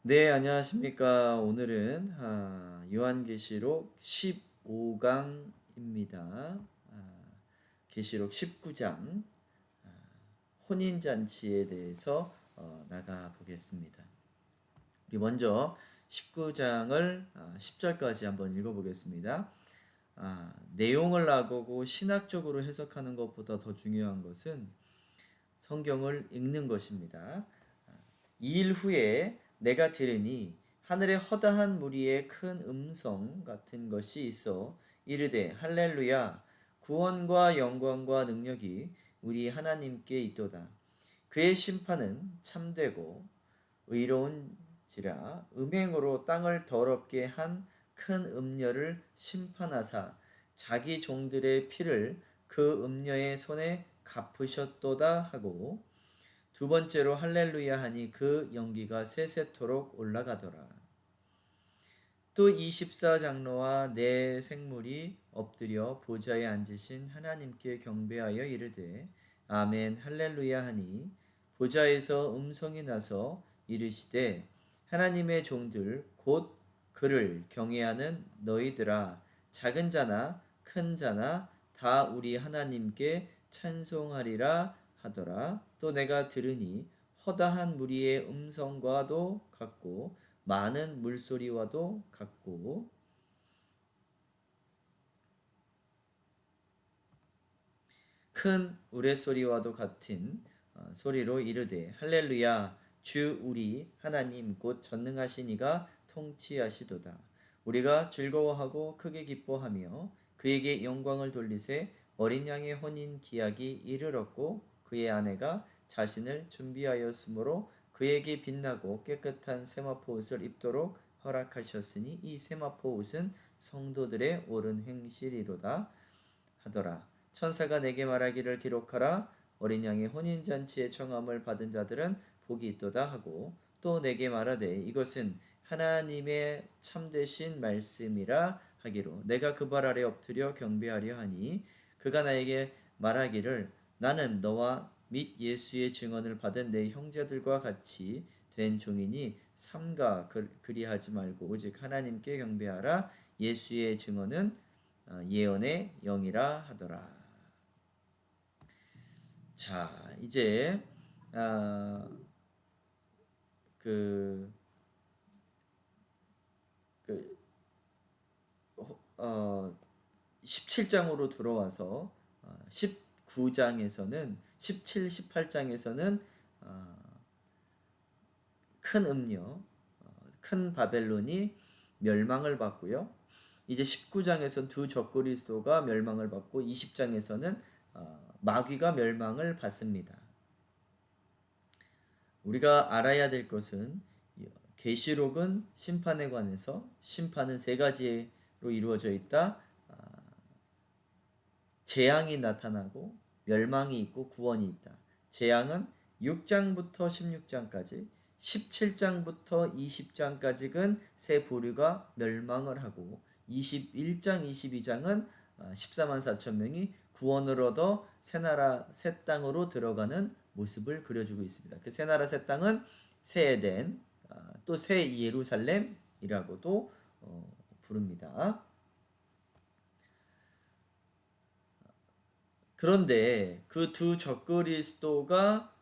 네, 안녕하십니까. 오늘은 요한계시록 15강입니다. 계시록 19장 혼인잔치에 대해서 나가 보겠습니다. 우리 먼저 19장을 10절까지 한번 읽어보겠습니다. 내용을 나보고 신학적으로 해석하는 것보다 더 중요한 것은 성경을 읽는 것입니다. 2일 후에 내가 들으니 하늘에 허다한 무리의 큰 음성 같은 것이 있어 이르되 할렐루야 구원과 영광과 능력이 우리 하나님께 있도다. 그의 심판은 참되고 의로운지라 음행으로 땅을 더럽게 한 큰 음녀를 심판하사 자기 종들의 피를 그 음녀의 손에 갚으셨도다 하고 두 번째로 할렐루야 하니 그 연기가 세세토록 올라가더라. 또 24장로와 네 생물이 엎드려 보좌에 앉으신 하나님께 경배하여 이르되 아멘 할렐루야 하니 보좌에서 음성이 나서 이르시되 하나님의 종들 곧 그를 경외하는 너희들아 작은 자나 큰 자나 다 우리 하나님께 찬송하리라 하더라. 또 내가 들으니 허다한 무리의 음성과도 같고 많은 물소리와도 같고 큰 우레소리와도 같은 소리로 이르되 할렐루야 주 우리 하나님 곧 전능하신 이가 통치하시도다. 우리가 즐거워하고 크게 기뻐하며 그에게 영광을 돌리세 어린 양의 혼인 기약이 이르렀고 그의 아내가 자신을 준비하였으므로 그에게 빛나고 깨끗한 세마포 옷을 입도록 허락하셨으니 이 세마포 옷은 성도들의 옳은 행실이로다 하더라. 천사가 내게 말하기를 기록하라. 어린 양의 혼인잔치의 청함을 받은 자들은 복이 있도다 하고 또 내게 말하되 이것은 하나님의 참되신 말씀이라 하기로 내가 그 발 아래 엎드려 경배하려 하니 그가 나에게 말하기를 나는 너와 및 예수의 증언을 받은 내 형제들과 같이 된 종이니 삼가 그리하지 말고 오직 하나님께 경배하라. 예수의 증언은 예언의 영이라 하더라. 자, 이제 아, 그, 그 17장으로 들어와서 19장에서는 17, 18장에서는 큰 음녀, 큰 바벨론이 멸망을 받고요. 이제 19장에서는 두 적그리스도가 멸망을 받고 20장에서는 마귀가 멸망을 받습니다. 우리가 알아야 될 것은 계시록은 심판에 관해서 심판은 세 가지로 이루어져 있다. 재앙이 나타나고 멸망이 있고 구원이 있다. 재앙은 6장부터 16장까지 17장부터 20장까지는 세 부류가 멸망을 하고 21장, 22장은 14만 4천 명이 구원을 얻어 새 나라 새 땅으로 들어가는 모습을 그려주고 있습니다. 그 새 나라 새 땅은 새 에덴, 또 새 예루살렘이라고도 부릅니다. 그런데 그 두 적그리스도가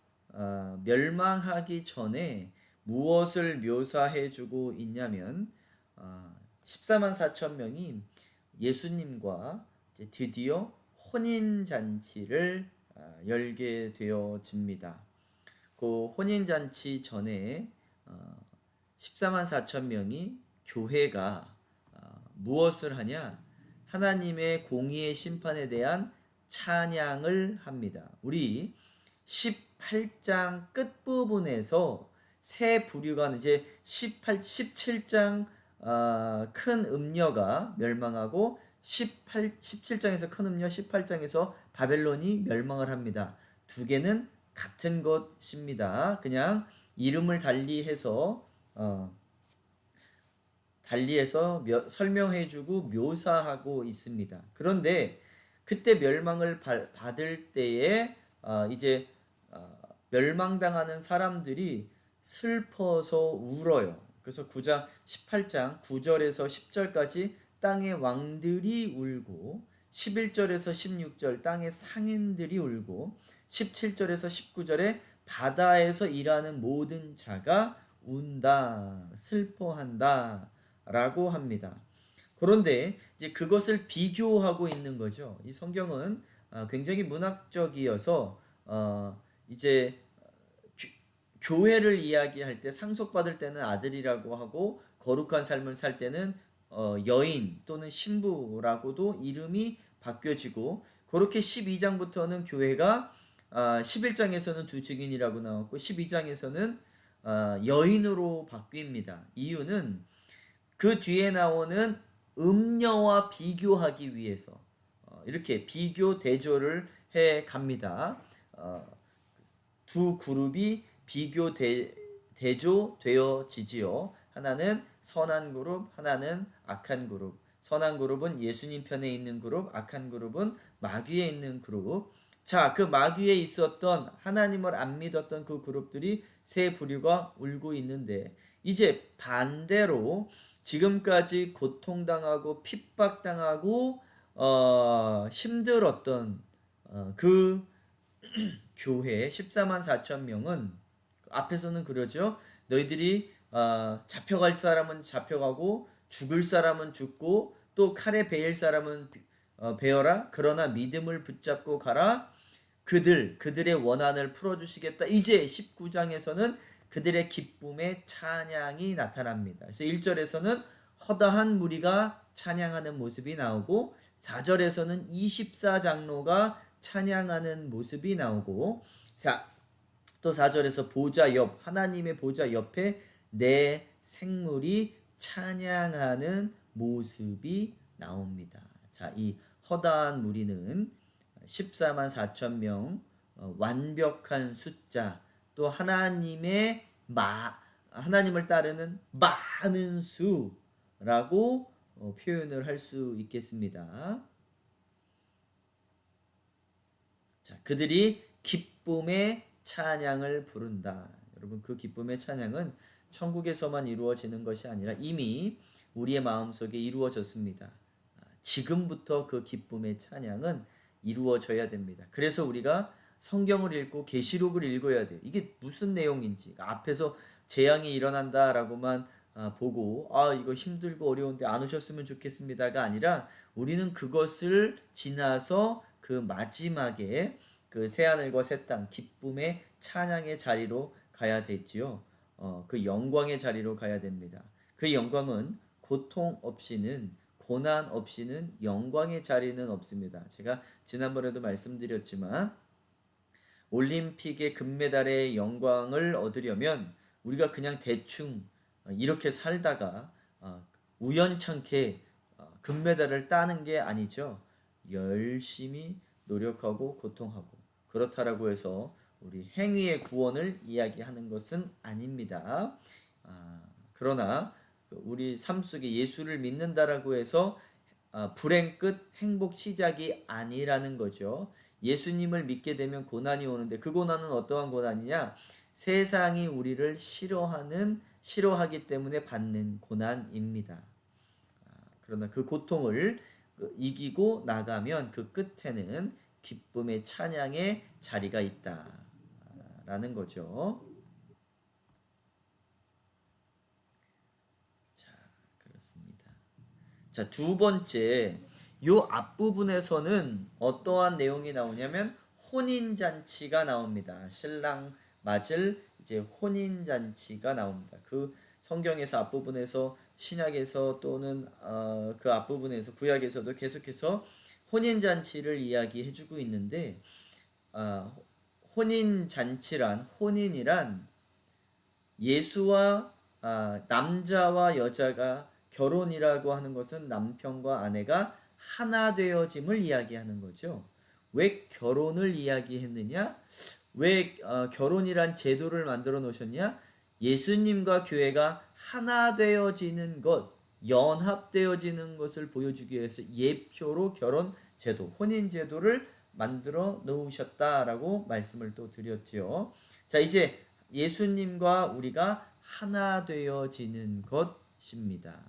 멸망하기 전에 무엇을 묘사해 주고 있냐면 14만 4천 명이 예수님과 드디어 혼인잔치를 열게 되어집니다. 그 혼인잔치 전에 14만 4천 명이 교회가 무엇을 하냐? 하나님의 공의의 심판에 대한 찬양을 합니다. 우리 18장 끝부분에서 세 부류가 이제 17장 큰 음녀가 멸망하고 17장에서 큰 음녀, 18장에서 바벨론이 멸망을 합니다. 두 개는 같은 것입니다. 그냥 이름을 달리해서 설명해주고 묘사하고 있습니다. 그런데 그때 멸망을 받을 때에 이제 멸망당하는 사람들이 슬퍼서 울어요. 그래서 9장 18장 9절에서 10절까지 땅의 왕들이 울고 11절에서 16절 땅의 상인들이 울고 17절에서 19절에 바다에서 일하는 모든 자가 운다, 슬퍼한다 라고 합니다. 그런데 이제 그것을 비교하고 있는 거죠. 이 성경은 굉장히 문학적이어서 이제 교회를 이야기할 때 상속받을 때는 아들이라고 하고 거룩한 삶을 살 때는 여인 또는 신부라고도 이름이 바뀌어지고, 그렇게 12장부터는 교회가 11장에서는 두 증인이라고 나왔고 12장에서는 여인으로 바뀝니다. 이유는 그 뒤에 나오는 음녀와 비교하기 위해서 이렇게 비교 대조를 해 갑니다. 두 그룹이 비교 대조되어지지요. 하나는 선한 그룹, 하나는 악한 그룹. 선한 그룹은 예수님 편에 있는 그룹, 악한 그룹은 마귀에 있는 그룹. 자, 그 마귀에 있었던 하나님을 안 믿었던 그 그룹들이 세 부류가 울고 있는데, 이제 반대로 지금까지 고통당하고 핍박당하고 힘들었던 그 교회 14만 4천 명은 앞에서는 그러죠. 너희들이 잡혀갈 사람은 잡혀가고 죽을 사람은 죽고 또 칼에 베일 사람은 베어라. 그러나 믿음을 붙잡고 가라. 그들의 원한을 풀어주시겠다. 이제 19장에서는 그들의 기쁨의 찬양이 나타납니다. 그래서 1절에서는 허다한 무리가 찬양하는 모습이 나오고 4절에서는 24장로가 찬양하는 모습이 나오고, 또 4절에서 보좌 옆, 하나님의 보좌 옆에 내 생물이 찬양하는 모습이 나옵니다. 자, 이 허다한 무리는 14만 4천 명, 완벽한 숫자, 또 하나님을 따르는 많은 수라고 표현을 할 수 있겠습니다. 자, 그들이 기쁨의 찬양을 부른다. 여러분, 그 기쁨의 찬양은 천국에서만 이루어지는 것이 아니라 이미 우리의 마음속에 이루어졌습니다. 지금부터 그 기쁨의 찬양은 이루어져야 됩니다. 그래서 우리가 성경을 읽고 계시록을 읽어야 돼요. 이게 무슨 내용인지, 앞에서 재앙이 일어난다라고만 보고 이거 힘들고 어려운데 안 오셨으면 좋겠습니다가 아니라, 우리는 그것을 지나서 그 마지막에 그 새하늘과 새 땅 기쁨의 찬양의 자리로 가야 되지요. 그 영광의 자리로 가야 됩니다. 그 영광은 고통 없이는, 고난 없이는 영광의 자리는 없습니다. 제가 지난번에도 말씀드렸지만 올림픽의 금메달의 영광을 얻으려면 우리가 그냥 대충 이렇게 살다가 우연찮게 금메달을 따는 게 아니죠. 열심히 노력하고 고통하고, 그렇다라고 해서 우리 행위의 구원을 이야기하는 것은 아닙니다. 그러나 우리 삶 속에 예수를 믿는다라고 해서 불행 끝 행복 시작이 아니라는 거죠. 예수님을 믿게 되면 고난이 오는데, 그 고난은 어떠한 고난이냐? 세상이 우리를 싫어하기 때문에 받는 고난입니다. 그러나 그 고통을 이기고 나가면 그 끝에는 기쁨의 찬양의 자리가 있다라는 거죠. 자, 그렇습니다. 자, 두 번째, 요 앞부분에서는 어떠한 내용이 나오냐면 혼인잔치가 나옵니다. 신랑 맞을 이제 혼인잔치가 나옵니다. 그 성경에서 앞부분에서, 신약에서 또는 그 앞부분에서 구약에서도 계속해서 혼인잔치를 이야기해주고 있는데, 혼인이란 예수와 남자와 여자가, 결혼이라고 하는 것은 남편과 아내가 하나 되어짐을 이야기하는 거죠. 왜 결혼을 이야기했느냐? 왜 결혼이란 제도를 만들어 놓으셨냐? 예수님과 교회가 하나 되어지는 것, 연합되어지는 것을 보여주기 위해서 예표로 결혼 제도, 혼인 제도를 만들어 놓으셨다라고 말씀을 또 드렸지요. 자, 이제 예수님과 우리가 하나 되어지는 것입니다.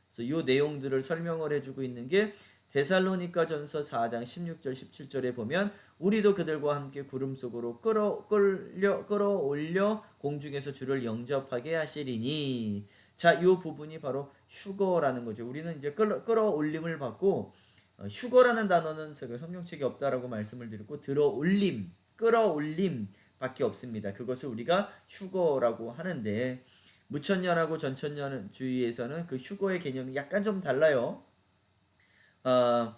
그래서 이 내용들을 설명을 해주고 있는 게 데살로니가전서 4장 16절 17절에 보면 우리도 그들과 함께 구름 속으로 끌어올려 공중에서 주를 영접하게 하시리니. 자, 이 부분이 바로 휴거라는 거죠. 우리는 이제 끌어올림을 받고 휴거라는 단어는 제가 성경책에 없다라고 말씀을 드렸고 들어올림, 끌어올림 밖에 없습니다. 그것을 우리가 휴거라고 하는데 무천년하고 전천년주의에서는 그 휴거의 개념이 약간 좀 달라요. 어,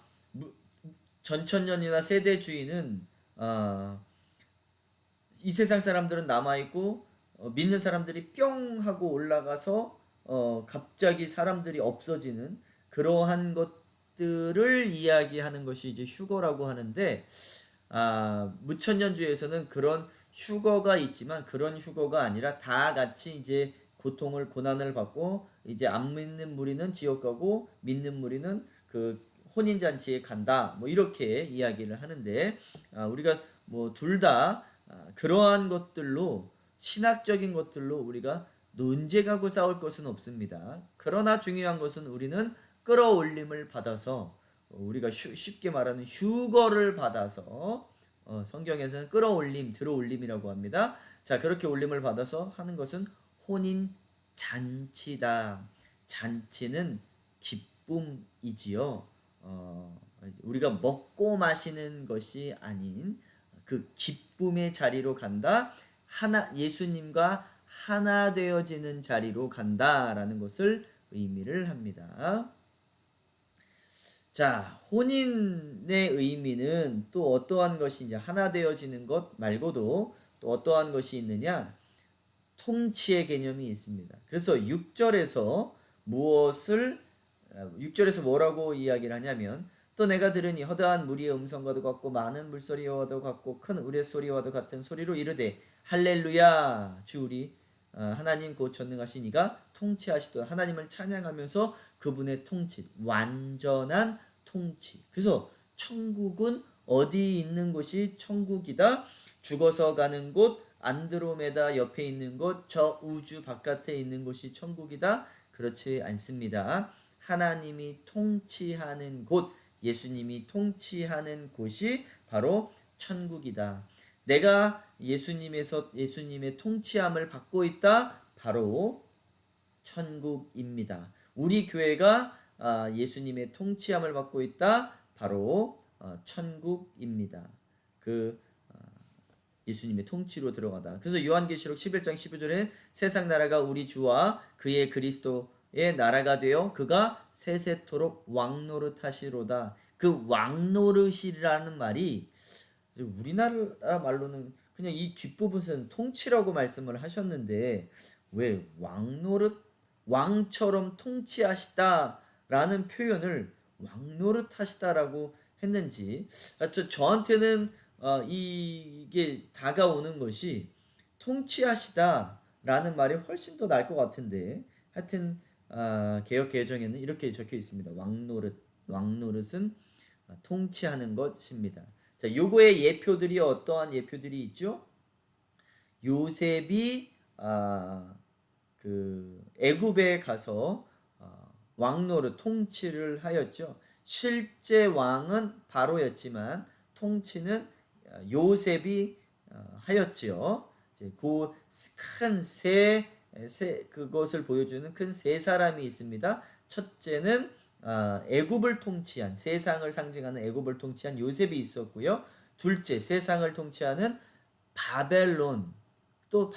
전천년이나 세대주의는 이 세상 사람들은 남아있고 믿는 사람들이 뿅 하고 올라가서 갑자기 사람들이 없어지는 그러한 것들을 이야기하는 것이 이제 휴거라고 하는데 무천년주에서는 그런 휴거가 있지만 그런 휴거가 아니라 다 같이 이제 고난을 받고 이제 안 믿는 무리는 지옥 가고 믿는 무리는 그 혼인잔치에 간다. 뭐 이렇게 이야기를 하는데 우리가 뭐 둘 다 그러한 것들로 신학적인 것들로 우리가 논쟁하고 싸울 것은 없습니다. 그러나 중요한 것은 우리는 끌어올림을 받아서 우리가 쉽게 말하는 휴거를 받아서 성경에서는 끌어올림, 들어올림이라고 합니다. 자, 그렇게 올림을 받아서 하는 것은 혼인 잔치다. 잔치는 기쁨이지요. 우리가 먹고 마시는 것이 아닌 그 기쁨의 자리로 간다. 예수님과 하나 되어지는 자리로 간다라는 것을 의미를 합니다. 자, 혼인의 의미는 또 어떠한 것이 이제 하나 되어지는 것 말고도 또 어떠한 것이 있느냐? 통치의 개념이 있습니다. 그래서 6절에서 6절에서 뭐라고 이야기를 하냐면 또 내가 들으니 허다한 무리의 음성과도 같고 많은 물소리와도 같고 큰 우레소리와도 같은 소리로 이르되 할렐루야 주 우리 하나님 곧 전능하신 이가 통치하시도다. 하나님을 찬양하면서 그분의 통치, 완전한 통치. 그래서 천국은 어디 있는 곳이 천국이다. 죽어서 가는 곳, 안드로메다 옆에 있는 곳, 저 우주 바깥에 있는 곳이 천국이다. 그렇지 않습니다. 하나님이 통치하는 곳, 예수님이 통치하는 곳이 바로 천국이다. 내가 예수님의 통치함을 받고 있다. 바로 천국입니다. 우리 교회가 예수님의 통치함을 받고 있다. 바로 천국입니다. 예수님의 통치로 들어가다. 그래서 요한계시록 11장 15절에 세상 나라가 우리 주와 그의 그리스도의 나라가 되어 그가 세세토록 왕노릇하시로다. 그 왕노릇이라는 말이 우리나라 말로는 그냥 이 뒷부분에서는 통치라고 말씀을 하셨는데 왜 왕처럼 통치하시다라는 표현을 왕노릇하시다라고 했는지 저한테는 이게 다가오는 것이 통치하시다라는 말이 훨씬 더 나을 것 같은데 하여튼 개역 개정에는 이렇게 적혀 있습니다. 왕노릇은 통치하는 것입니다. 자, 요거의 예표들이 어떠한 예표들이 있죠? 요셉이 그 애굽에 가서 왕노릇 통치를 하였죠. 실제 왕은 바로였지만 통치는 요셉이 하였지요. 그큰 그것을 보여주는 큰 세 사람이 있습니다. 첫째는 애굽을 통치한 세상을 상징하는 애굽을 통치한 요셉이 있었고요. 둘째 세상을 통치하는 바벨론 또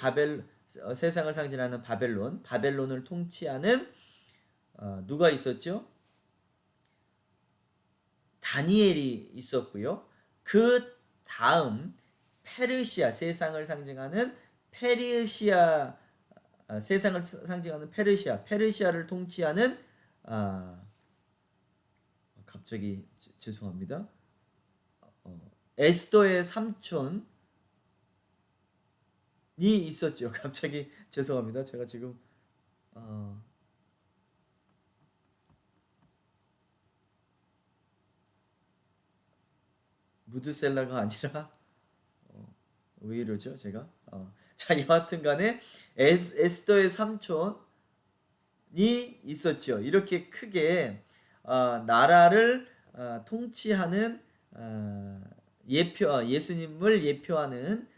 세상을 상징하는 바벨론을 통치하는 누가 있었죠? 다니엘이 있었고요. 그 다음 페르시아 세상을 상징하는 페르시아를 통치하는 갑자기 죄송합니다. 에스더의 삼촌이 있었죠. 갑자기 죄송합니다. 제가 지금 무드셀라가 아니라 왜 이러죠 제가 자, 여하튼 간에 에스더의 삼촌이 있었죠. 이렇게 크게 나라를 통치하는 예수님을 예표하는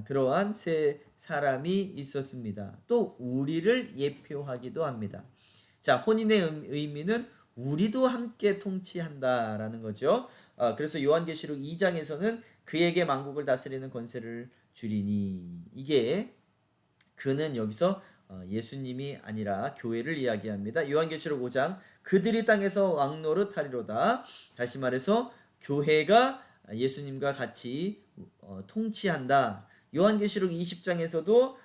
그러한 세 사람이 있었습니다. 또 우리를 예표하기도 합니다. 자, 혼인의 의미는 우리도 함께 통치한다라는 거죠. 그래서 요한계시록 2장에서는 그에게 만국을 다스리는 권세를 주리니, 이게 그는 여기서 예수님이 아니라 교회를 이야기합니다. 요한계시록 5장 그들이 땅에서 왕노릇하리로다. 다시 말해서 교회가 예수님과 같이 통치한다. 요한계시록 20장에서도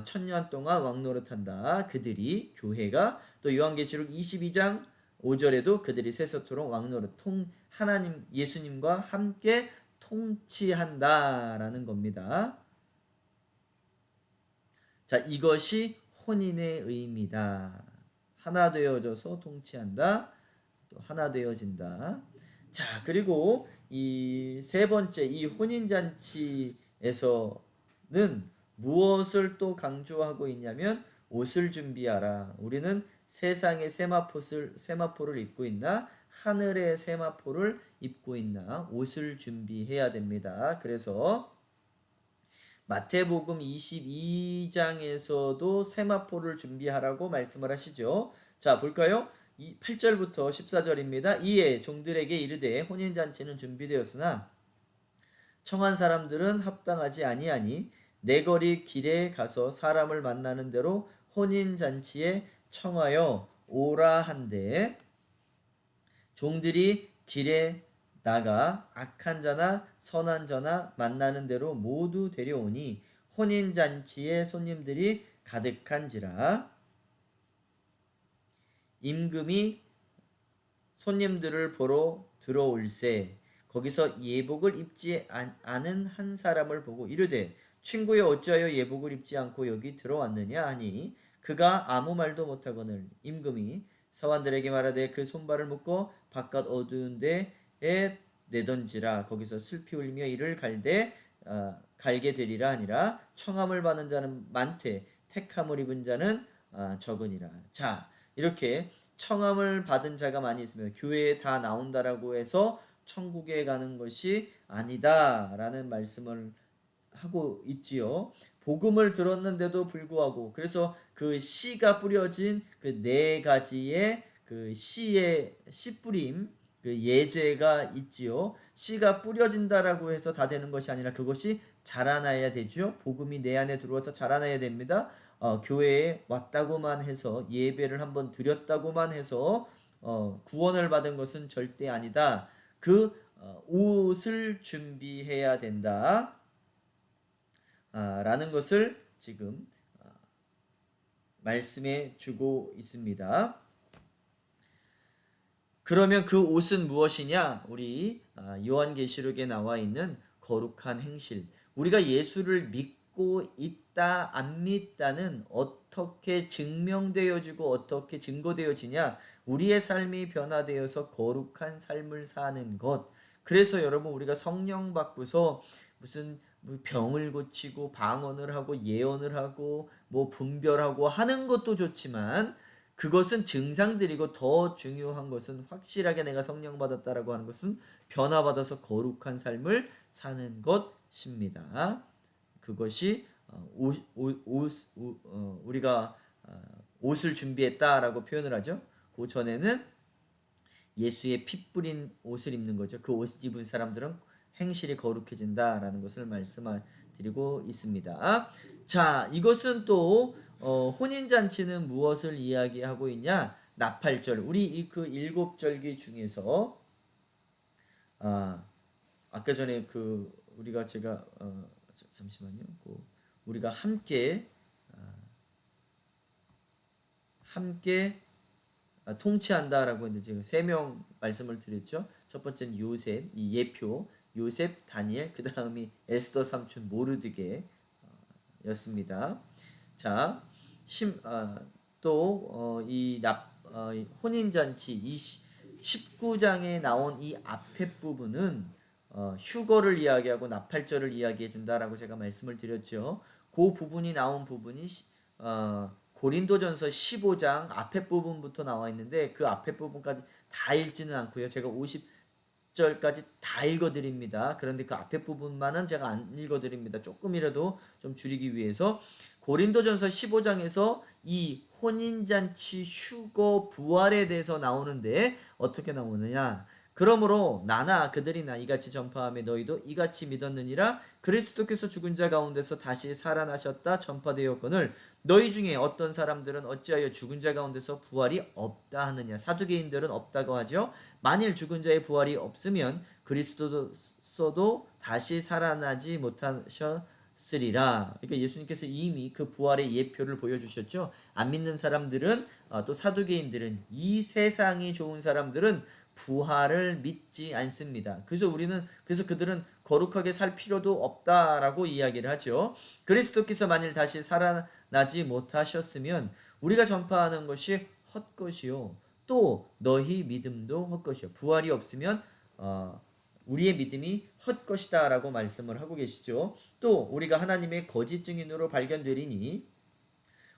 천년 동안 왕노릇한다. 그들이, 교회가. 또 요한계시록 22장 5절에도 그들이 세세토록 왕노릇 하나님 예수님과 함께 통치한다라는 겁니다. 자, 이것이 혼인의 의미다. 하나 되어져서 통치한다. 또 하나 되어진다. 자, 그리고 이 세 번째, 이 혼인잔치에서는 무엇을 또 강조하고 있냐면 옷을 준비하라. 우리는 세상의 세마포를 입고 있나? 하늘의 세마포를 입고 있나? 옷을 준비해야 됩니다. 그래서 마태복음 22장에서도 세마포를 준비하라고 말씀을 하시죠. 자, 볼까요? 8절부터 14절입니다. 이에 종들에게 이르되 혼인잔치는 준비되었으나 청한 사람들은 합당하지 아니하니 내 거리 길에 가서 사람을 만나는 대로 혼인잔치에 청하여 오라 한데, 종들이 길에 나가 악한 자나 선한 자나 만나는 대로 모두 데려오니 혼인잔치에 손님들이 가득한지라. 임금이 손님들을 보러 들어올세 거기서 예복을 입지 않은 한 사람을 보고 이르되 친구여 어찌하여 예복을 입지 않고 여기 들어왔느냐 하니 그가 아무 말도 못하거늘 임금이 서원들에게 말하되 그 손발을 묶어 바깥 어두운 데에 내던지라. 거기서 슬피 울며 이를 갈게 되리라 하니라. 청함을 받는 자는 많되 택함을 입은 자는 적으니라. 자, 이렇게 청함을 받은 자가 많이 있으면 교회에 다 나온다라고 해서 천국에 가는 것이 아니다라는 말씀을 하고 있지요. 복음을 들었는데도 불구하고, 그래서 그 씨가 뿌려진 그 네 가지의 그 씨의 씨뿌림, 그 예제가 있지요. 씨가 뿌려진다라고 해서 다 되는 것이 아니라 그것이 자라나야 되죠. 복음이 내 안에 들어와서 자라나야 됩니다. 교회에 왔다고만 해서, 예배를 한번 드렸다고만 해서 구원을 받은 것은 절대 아니다. 그 옷을 준비해야 된다 라는 것을 지금 말씀해 주고 있습니다. 그러면 그 옷은 무엇이냐? 우리 요한계시록에 나와 있는 거룩한 행실, 우리가 예수를 믿고 있다 안 믿다는 어떻게 증명되어지고 어떻게 증거되어지냐? 우리의 삶이 변화되어서 거룩한 삶을 사는 것. 그래서 여러분, 우리가 성령 받고서 무슨 병을 고치고 방언을 하고 예언을 하고 뭐 분별하고 하는 것도 좋지만, 그것은 증상들이고 더 중요한 것은 확실하게 내가 성령 받았다라고 하는 것은 변화받아서 거룩한 삶을 사는 것입니다. 그것이 우리가 옷을 준비했다라고 표현을 하죠. 그 전에는 예수의 피 뿌린 옷을 입는 거죠. 그 옷 입은 사람들은 행실이 거룩해진다라는 것을 말씀드리고 있습니다. 자, 이것은 또 혼인잔치는 무엇을 이야기하고 있냐? 나팔절. 우리 그 7절기 중에서 아까 전에 그 우리가 제가 잠시만요. 우리가 함께 통치한다라고 했는데 지금 3명 말씀을 드렸죠. 첫 번째는 요셉, 이 예표, 요셉, 다니엘, 그 다음이 에스더 삼촌 모르드게였습니다. 자, 이 혼인잔치, 이 19장에 나온 이 앞에 부분은 휴거를 이야기하고 나팔절을 이야기해 준다라고 제가 말씀을 드렸죠. 그 부분이 나온 부분이 고린도전서 15장 앞에 부분부터 나와 있는데 그 앞에 부분까지 다 읽지는 않고요. 제가 50절까지 다 읽어드립니다. 그런데 그 앞에 부분만은 제가 안 읽어드립니다. 조금이라도 좀 줄이기 위해서. 고린도전서 15장에서 이 혼인잔치, 휴거, 부활에 대해서 나오는데 어떻게 나오느냐. 그러므로 나나 그들이나 이같이 전파하며 너희도 이같이 믿었느니라. 그리스도께서 죽은 자 가운데서 다시 살아나셨다 전파되었거늘 너희 중에 어떤 사람들은 어찌하여 죽은 자 가운데서 부활이 없다 하느냐. 사두개인들은 없다고 하죠. 만일 죽은 자의 부활이 없으면 그리스도도 다시 살아나지 못하셨으리라. 그러니까 예수님께서 이미 그 부활의 예표를 보여주셨죠. 안 믿는 사람들은 또 사두개인들은 이 세상이 좋은 사람들은 부활을 믿지 않습니다. 그래서 그들은 거룩하게 살 필요도 없다라고 이야기를 하죠. 그리스도께서 만일 다시 살아나지 못하셨으면 우리가 전파하는 것이 헛것이요 또 너희 믿음도 헛것이요. 부활이 없으면 우리의 믿음이 헛것이다라고 말씀을 하고 계시죠. 또 우리가 하나님의 거짓 증인으로 발견되리니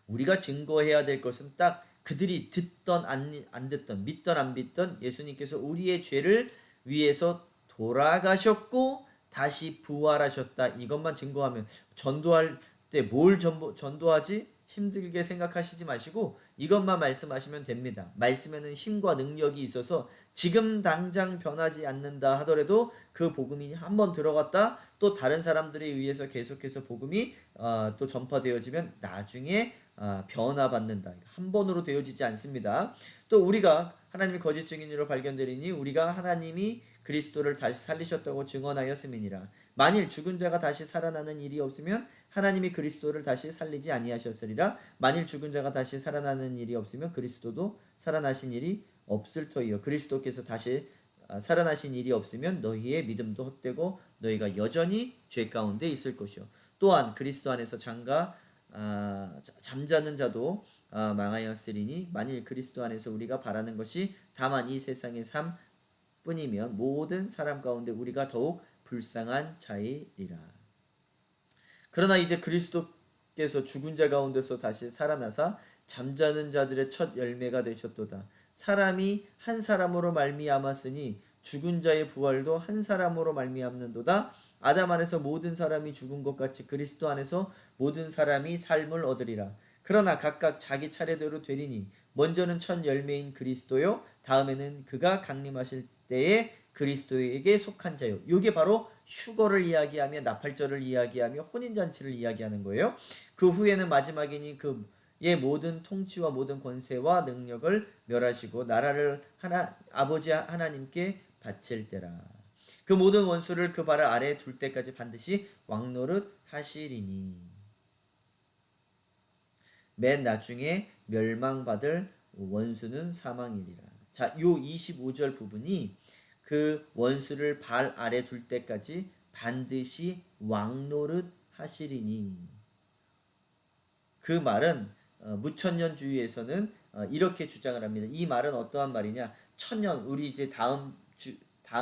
우리가 증거해야 될 것은 딱 그들이 듣던 안 듣던 믿던 안 믿던 예수님께서 우리의 죄를 위해서 돌아가셨고 다시 부활하셨다. 이것만 증거하면 전도할 때 뭘 전도하지? 힘들게 생각하시지 마시고 이것만 말씀하시면 됩니다. 말씀에는 힘과 능력이 있어서 지금 당장 변하지 않는다 하더라도 그 복음이 한번 들어갔다 또 다른 사람들에 의해서 계속해서 복음이 또 전파되어지면 나중에 변화받는다. 한 번으로 되어지지 않습니다. 또 우리가 하나님의 거짓 증인으로 발견되리니 우리가 하나님이 그리스도를 다시 살리셨다고 증언하였음이니라. 만일 죽은 자가 다시 살아나는 일이 없으면 하나님이 그리스도를 다시 살리지 아니하셨으리라. 만일 죽은 자가 다시 살아나는 일이 없으면 그리스도도 살아나신 일이 없을 터이요. 그리스도께서 다시 살아나신 일이 없으면 너희의 믿음도 헛되고 너희가 여전히 죄 가운데 있을 것이요. 또한 그리스도 안에서 잠자는 자도 망하였으리니 만일 그리스도 안에서 우리가 바라는 것이 다만 이 세상의 삶 뿐이면 모든 사람 가운데 우리가 더욱 불쌍한 자이리라. 그러나 이제 그리스도께서 죽은 자 가운데서 다시 살아나사 잠자는 자들의 첫 열매가 되셨도다. 사람이 한 사람으로 말미암았으니 죽은 자의 부활도 한 사람으로 말미암는도다. 아담 안에서 모든 사람이 죽은 것 같이 그리스도 안에서 모든 사람이 삶을 얻으리라. 그러나 각각 자기 차례대로 되리니 먼저는 첫 열매인 그리스도요 다음에는 그가 강림하실 때에 그리스도에게 속한 자요. 이게 바로 휴거를 이야기하며 나팔절을 이야기하며 혼인잔치를 이야기하는 거예요. 그 후에는 마지막이니 그의 모든 통치와 모든 권세와 능력을 멸하시고 나라를 아버지 하나님께 바칠 때라. 그 모든 원수를 그 발 아래에 둘 때까지 반드시 왕노릇 하시리니 맨 나중에 멸망받을 원수는 사망이리라. 자, 요 25절 부분이 그 원수를 발 아래 둘 때까지 반드시 왕노릇 하시리니 그 말은 무천년주의에서는 이렇게 주장을 합니다. 이 말은 어떠한 말이냐? 천년 우리 이제 다음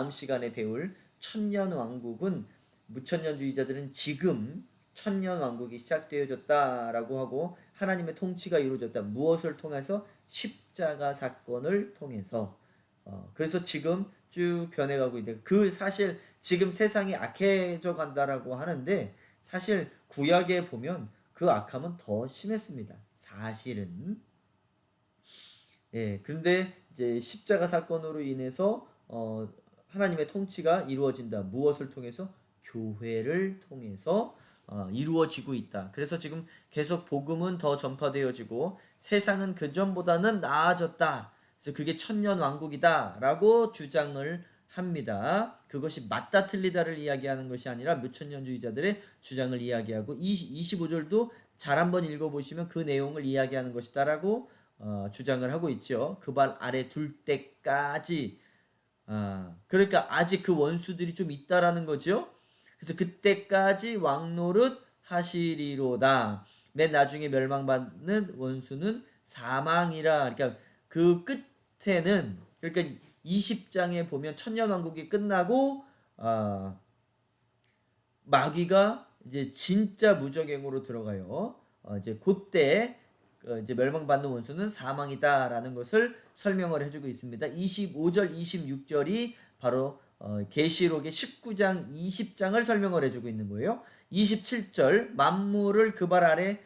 시간에 배울 천년 왕국은 무천년주의자들은 지금 천년 왕국이 시작되어졌다라고 하고 하나님의 통치가 이루어졌다. 무엇을 통해서? 십자가 사건을 통해서. 그래서 지금 쭉 변해가고 있는데 그 사실 지금 세상이 악해져 간다라고 하는데 사실 구약에 보면 그 악함은 더 심했습니다. 사실은. 예, 그런데 이제 십자가 사건으로 인해서 하나님의 통치가 이루어진다. 무엇을 통해서? 교회를 통해서 이루어지고 있다. 그래서 지금 계속 복음은 더 전파되어지고 세상은 그전보다는 나아졌다. 그래서 그게 천년 왕국이다 라고 주장을 합니다. 그것이 맞다 틀리다를 이야기하는 것이 아니라 무천년주의자들의 주장을 이야기하고 25절도 잘 한번 읽어보시면 그 내용을 이야기하는 것이다 라고 주장을 하고 있죠. 그 발 아래 둘 때까지 그러니까 아직 그 원수들이 좀 있다라는 거죠. 그래서 그때까지 왕노릇 하시리로다. 맨 나중에 멸망받는 원수는 사망이라. 그러니까 그 끝에는 그러니까 20장에 보면 천년왕국이 끝나고 마귀가 이제 진짜 무적행으로 들어가요. 이제 그때 이제 멸망받는 원수는 사망이다라는 것을 설명을 해주고 있습니다. 25절, 26절이 바로 계시록의 19장, 20장을 설명을 해주고 있는 거예요. 27절 만물을 그 발 아래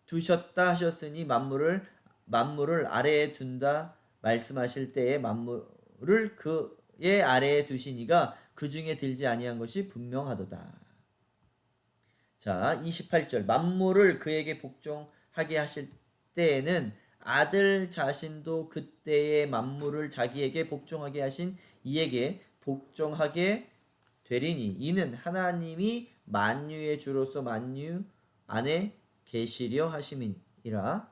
두셨다 하셨으니 만물을 아래에 둔다 말씀하실 때에 만물을 그의 아래에 두시니가 그 중에 들지 아니한 것이 분명하도다. 자, 28절 만물을 그에게 복종하게 하실 때에는 아들 자신도 그때의 만물을 자기에게 복종하게 하신 이에게 복종하게 되리니 이는 하나님이 만유의 주로서 만유 안에 계시려 하심이라.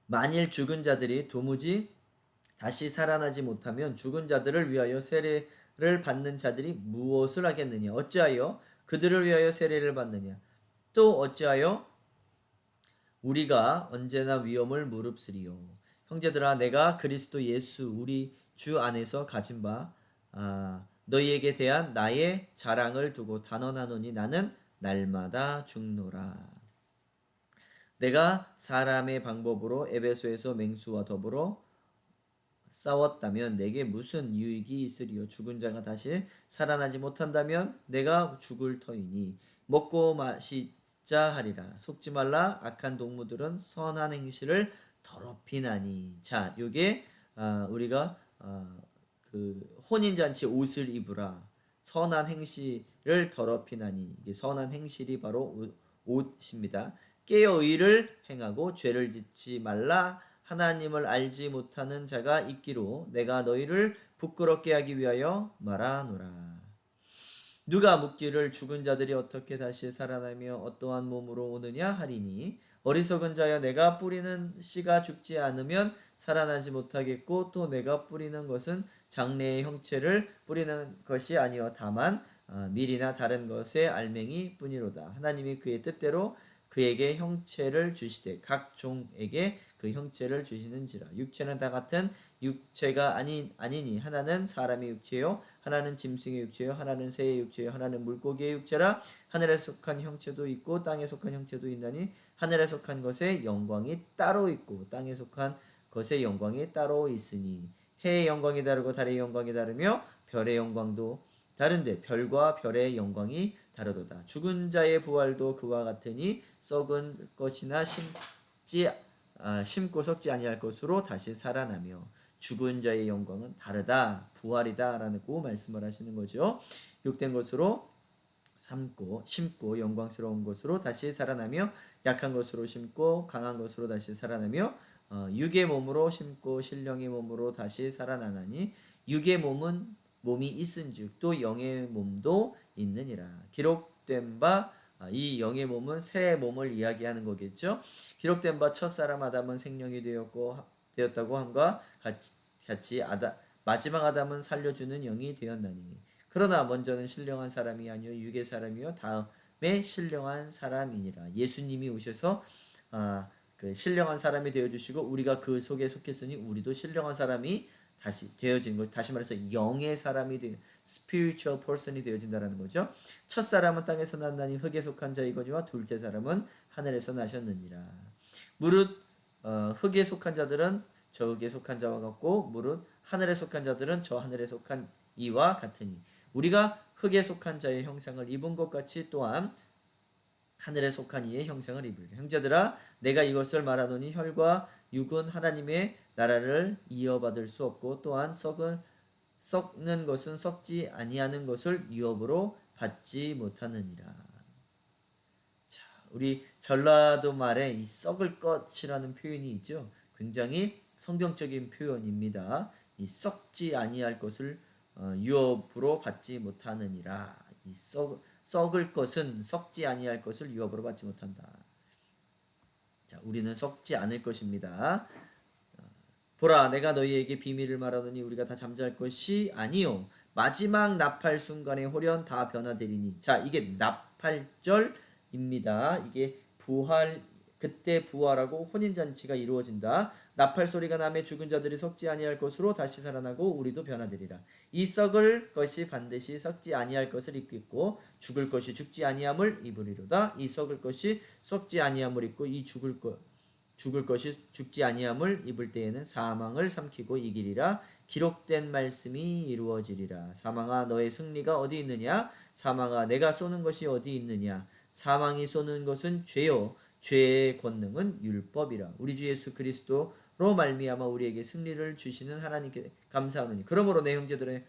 만일 죽은 자들이 도무지 다시 살아나지 못하면 죽은 자들을 위하여 세례를 받는 자들이 무엇을 하겠느냐? 어찌하여 그들을 위하여 세례를 받느냐? 또 어찌하여 우리가 언제나 위험을 무릅쓰리요? 형제들아, 내가 그리스도 예수 우리 주 안에서 가진 바 너희에게 대한 나의 자랑을 두고 단언하노니 나는 날마다 죽노라. 내가 사람의 방법으로 에베소에서 맹수와 더불어 싸웠다면 내게 무슨 유익이 있으리요? 죽은 자가 다시 살아나지 못한다면 내가 죽을 터이니 먹고 마시자 하리라. 속지 말라. 악한 동무들은 선한 행실을 더럽히나니. 자, 요게 우리가 그 혼인잔치 옷을 입으라. 선한 행실을 더럽히나니. 이게 선한 행실이 바로 옷입니다. 깨어 의를 행하고 죄를 짓지 말라. 하나님을 알지 못하는 자가 있기로 내가 너희를 부끄럽게 하기 위하여 말하노라. 누가 묻기를 죽은 자들이 어떻게 다시 살아나며 어떠한 몸으로 오느냐 하리니 어리석은 자여 내가 뿌리는 씨가 죽지 않으면 살아나지 못하겠고 또 내가 뿌리는 것은 장래의 형체를 뿌리는 것이 아니요 다만 밀이나 다른 것의 알맹이 뿐이로다. 하나님이 그의 뜻대로 그에게 형체를 주시되 각 종에게 그 형체를 주시는지라. 육체는 다 같은 육체가 아니니 하나는 사람의 육체요 하나는 짐승의 육체요 하나는 새의 육체요 하나는 물고기의 육체라. 하늘에 속한 형체도 있고 땅에 속한 형체도 있나니 하늘에 속한 것의 영광이 따로 있고 땅에 속한 것의 영광이 따로 있으니 해의 영광이 다르고 달의 영광이 다르며 별의 영광도 다른데 별과 별의 영광이 다르도다. 죽은 자의 부활도 그와 같으니 썩은 것이나 심고 썩지 아니할 것으로 다시 살아나며 죽은 자의 영광은 다르다. 부활이다 라는 고 말씀을 하시는 거죠. 욕된 것으로 심고 영광스러운 것으로 다시 살아나며 약한 것으로 심고 강한 것으로 다시 살아나며 육의 몸으로 심고 신령의 몸으로 다시 살아나나니 육의 몸이 있은즉 또 영의 몸도 있느니라. 기록된 바 이 영의 몸은 새 몸을 이야기하는 거겠죠. 기록된 바 첫사람 아담은 생명이 되었다고 함과 같이 마지막 아담은 살려주는 영이 되었나니 그러나 먼저는 신령한 사람이 아니요 육의 사람이요 다음에 신령한 사람이니라. 예수님이 오셔서 그 신령한 사람이 되어주시고 우리가 그 속에 속했으니 우리도 신령한 사람이 다시 되어진 것, 다시 말해서 영의 사람이 spiritual person이 되어진다라는 거죠. 첫 사람은 땅에서 났나니 흙에 속한 자이거니와 둘째 사람은 하늘에서 나셨느니라. 무릇 흙에 속한 자들은 저 흙에 속한 자와 같고 무릇 하늘에 속한 자들은 저 하늘에 속한 이와 같으니 우리가 흙에 속한 자의 형상을 입은 것 같이 또한 하늘에 속한 이의 형상을 입으리라. 형제들아 내가 이것을 말하노니 혈과 육은 하나님의 나라를 이어받을 수 없고 또한 썩는 것은 썩지 아니하는 것을 유업으로 받지 못하느니라. 자, 우리 전라도 말에 이 썩을 것이라는 표현이 있죠. 굉장히 성경적인 표현입니다. 이 썩지 아니할 것을 유업으로 받지 못하느니라. 이 썩을 것은 썩지 아니할 것을 유업으로 받지 못한다. 자, 우리는 썩지 않을 것입니다. 보라 내가 너희에게 비밀을 말하노니 우리가 다 잠잘 것이 아니요 마지막 나팔 순간에 홀연 다 변화되리니. 자, 이게 나팔절입니다. 이게 부활 그때 부활하고 혼인잔치가 이루어진다. 나팔 소리가 나매 죽은 자들이 썩지 아니할 것으로 다시 살아나고 우리도 변화되리라. 이 썩을 것이 반드시 썩지 아니할 것을 입고 죽을 것이 죽지 아니함을 입으리로다. 이 썩을 것이 썩지 아니함을 입고 이 죽을 것이 죽지 아니함을 입을 때에는 사망을 삼키고 이기리라. 기록된 말씀이 이루어지리라. 사망아 너의 승리가 어디 있느냐? 사망아 내가 쏘는 것이 어디 있느냐? 사망이 쏘는 것은 죄요 죄의 권능은 율법이라. 우리 주 예수 그리스도로 말미암아 우리에게 승리를 주시는 하나님께 감사하노니 그러므로 내 형제들의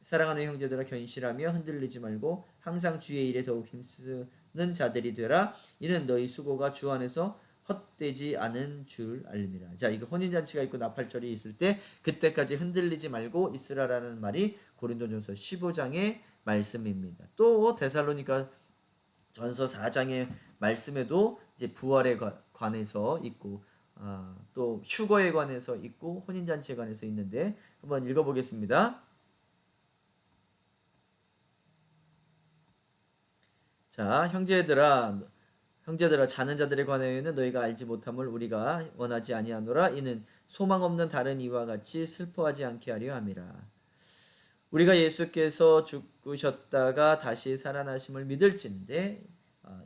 사랑하는 형제들아 견실하며 흔들리지 말고 항상 주의 일에 더욱 힘쓰는 자들이 되라. 이는 너희 수고가 주 안에서 헛되지 않은 줄 알미라. 자, 이거 혼인잔치가 있고 나팔절이 있을 때 그때까지 흔들리지 말고 있으라라는 말이 고린도전서 15장의 말씀입니다. 또 데살로니가 전서 4장의 말씀에도 이제 부활에 관해서 있고 또 휴거에 관해서 있고 혼인잔치에 관해서 있는데 한번 읽어보겠습니다. 자, 형제들아 자는 자들에 관하여는 너희가 알지 못함을 우리가 원하지 아니하노라. 이는 소망 없는 다른 이와 같이 슬퍼하지 않게 하려 함이라. 우리가 예수께서 죽으셨다가 다시 살아나심을 믿을진데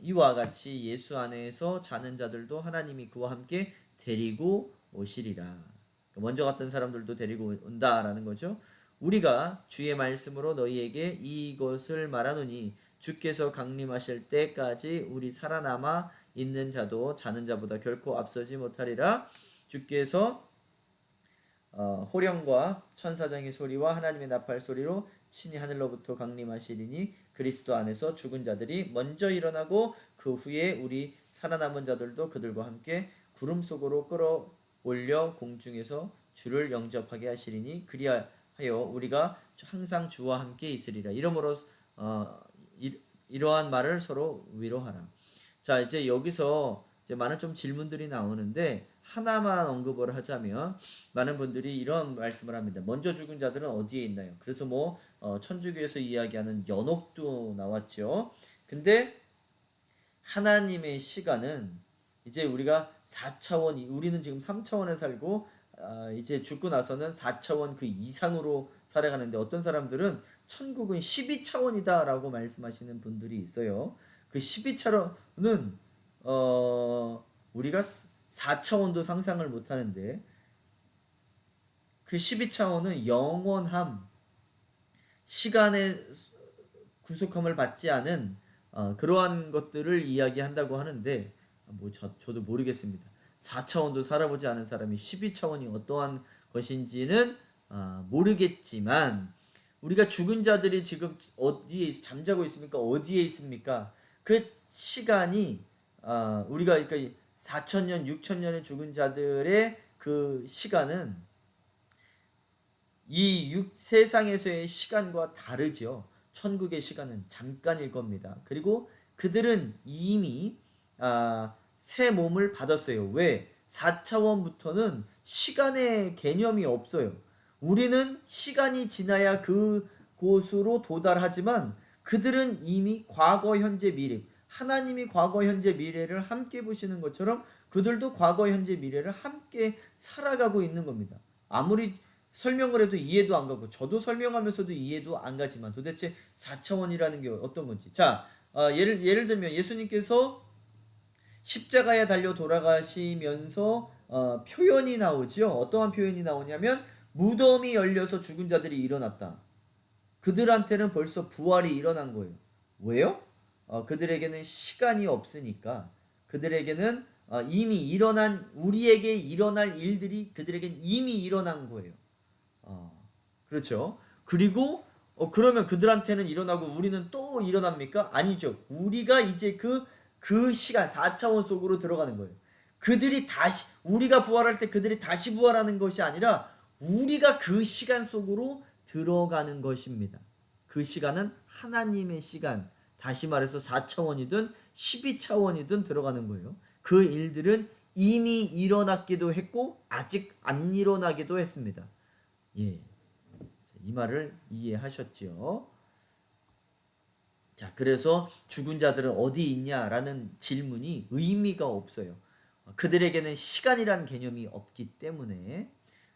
이와 같이 예수 안에서 자는 자들도 하나님이 그와 함께 데리고 오시리라. 먼저 갔던 사람들도 데리고 온다라는 거죠. 우리가 주의 말씀으로 너희에게 이것을 말하노니 주께서 강림하실 때까지 우리 살아남아 있는 자도 자는 자보다 결코 앞서지 못하리라. 주께서 호령과 천사장의 소리와 하나님의 나팔 소리로 친히 하늘로부터 강림하시리니 그리스도 안에서 죽은 자들이 먼저 일어나고 그 후에 우리 살아남은 자들도 그들과 함께 구름 속으로 끌어올려 공중에서 주를 영접하게 하시리니 그리하여 우리가 항상 주와 함께 있으리라. 이러므로 이러한 말을 서로 위로하라. 자, 이제 여기서 이제 많은 좀 질문들이 나오는데 하나만 언급을 하자면 많은 분들이 이런 말씀을 합니다. 먼저 죽은 자들은 어디에 있나요? 그래서 천주교에서 이야기하는 연옥도 나왔죠. 근데 하나님의 시간은 이제 우리가 4차원, 우리는 지금 3차원에 살고 이제 죽고 나서는 4차원 그 이상으로 살아가는데 어떤 사람들은 천국은 12차원이다 라고 말씀하시는 분들이 있어요. 그 12차원은 우리가 4차원도 상상을 못하는데 그 12차원은 영원함, 시간의 구속함을 받지 않은 그러한 것들을 이야기한다고 하는데 저도 모르겠습니다. 4차원도 살아보지 않은 사람이 12차원이 어떠한 것인지는 모르겠지만 우리가 죽은 자들이 지금 어디에 잠자고 있습니까? 어디에 있습니까? 그 시간이 우리가 그러니까 4천년, 6천년의 죽은 자들의 그 시간은 이 세상에서의 시간과 다르죠. 천국의 시간은 잠깐일 겁니다. 그리고 그들은 이미 새 몸을 받았어요. 왜? 4차원부터는 시간의 개념이 없어요. 우리는 시간이 지나야 그곳으로 도달하지만 그들은 이미 과거, 현재, 미래, 하나님이 과거, 현재, 미래를 함께 보시는 것처럼 그들도 과거, 현재, 미래를 함께 살아가고 있는 겁니다. 아무리 설명을 해도 이해도 안 가고 저도 설명하면서도 이해도 안 가지만 도대체 4차원이라는 게 어떤 건지. 자, 예를 들면 예수님께서 십자가에 달려 돌아가시면서 표현이 나오죠. 어떠한 표현이 나오냐면 무덤이 열려서 죽은 자들이 일어났다. 그들한테는 벌써 부활이 일어난 거예요. 왜요? 그들에게는 시간이 없으니까 그들에게는 이미 일어난 우리에게 일어날 일들이 그들에겐 이미 일어난 거예요. 그렇죠. 그리고 그러면 그들한테는 일어나고 우리는 또 일어납니까? 아니죠. 우리가 이제 그 시간 4차원 속으로 들어가는 거예요. 그들이 다시 우리가 부활할 때 그들이 다시 부활하는 것이 아니라 우리가 그 시간 속으로 들어가는 것입니다. 그 시간은 하나님의 시간, 다시 말해서 4차원이든 12차원이든 들어가는 거예요. 그 일들은 이미 일어났기도 했고 아직 안 일어나기도 했습니다. 예, 이 말을 이해하셨죠? 자, 그래서 죽은 자들은 어디 있냐라는 질문이 의미가 없어요. 그들에게는 시간이라는 개념이 없기 때문에